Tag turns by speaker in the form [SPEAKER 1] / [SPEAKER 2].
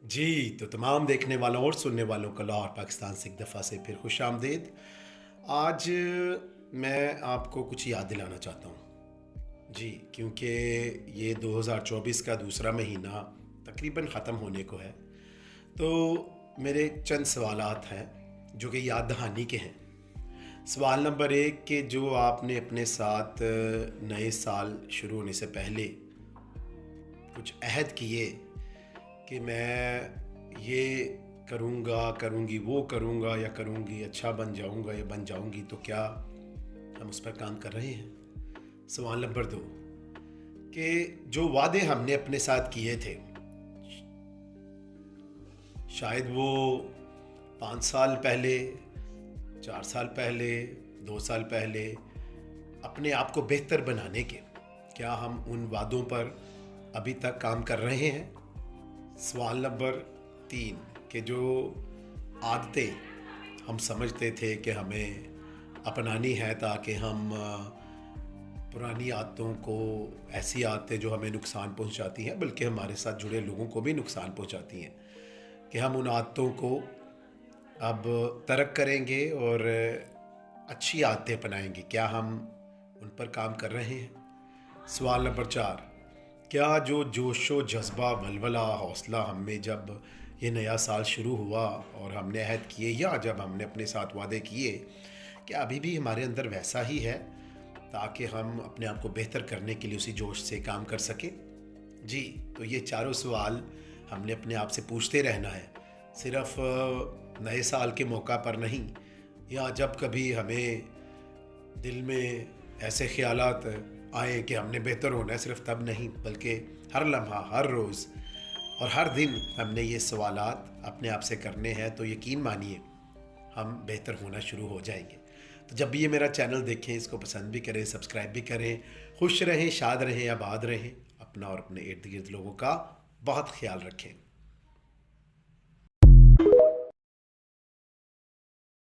[SPEAKER 1] जी, तो तमाम देखने वालों और सुनने वालों को लाहौर पाकिस्तान से एक दफ़ा से फिर खुश आमदीद। आज मैं आपको कुछ याद दिलाना चाहता हूँ। जी, क्योंकि ये 2024 का दूसरा महीना तकरीबन ख़त्म होने को है, तो मेरे चंद सवालात हैं जो कि याद दहानी के हैं। सवाल नंबर 1 कि जो आपने अपने साथ नए साल शुरू होने से पहले कुछ अहद किए कि मैं ये करूँगा, करूँगी, वो करूँगा या करूँगी, अच्छा बन जाऊँगा या बन जाऊँगी, तो क्या हम उस पर काम कर रहे हैं? सवाल नंबर 2 कि जो वादे हमने अपने साथ किए थे, शायद वो 5 साल पहले, 4 साल पहले, 2 साल पहले, अपने आप को बेहतर बनाने के, क्या हम उन वादों पर अभी तक काम कर रहे हैं? सवाल नंबर 3 कि जो आदतें हम समझते थे कि हमें अपनानी है ताकि हम पुरानी आदतों को, ऐसी आदतें जो हमें नुकसान पहुंचाती हैं बल्कि हमारे साथ जुड़े लोगों को भी नुकसान पहुंचाती हैं, कि हम उन आदतों को अब तर्क करेंगे और अच्छी आदतें अपनाएंगे, क्या हम उन पर काम कर रहे हैं? सवाल नंबर 4 क्या जो जोशो जज्बा, वलवला, हौसला हमें जब ये नया साल शुरू हुआ और हमने अहद किए या जब हमने अपने साथ वादे किए, क्या अभी भी हमारे अंदर वैसा ही है ताकि हम अपने आप को बेहतर करने के लिए उसी जोश से काम कर सकें? जी, तो ये चारों सवाल हमने अपने आप से पूछते रहना है, सिर्फ नए साल के मौका पर नहीं, या जब कभी हमें दिल में ऐसे ख्यालात आए कि हमने बेहतर होना है, सिर्फ तब नहीं बल्कि हर लम्हा, हर रोज़ और हर दिन हमने ये सवालात अपने आप से करने हैं, तो यकीन मानिए हम बेहतर होना शुरू हो जाएंगे। तो जब भी ये मेरा चैनल देखें, इसको पसंद भी करें, सब्सक्राइब भी करें। खुश रहें, शाद रहें, आबाद रहें। अपना और अपने इर्द गिर्द लोगों का बहुत ख्याल रखें।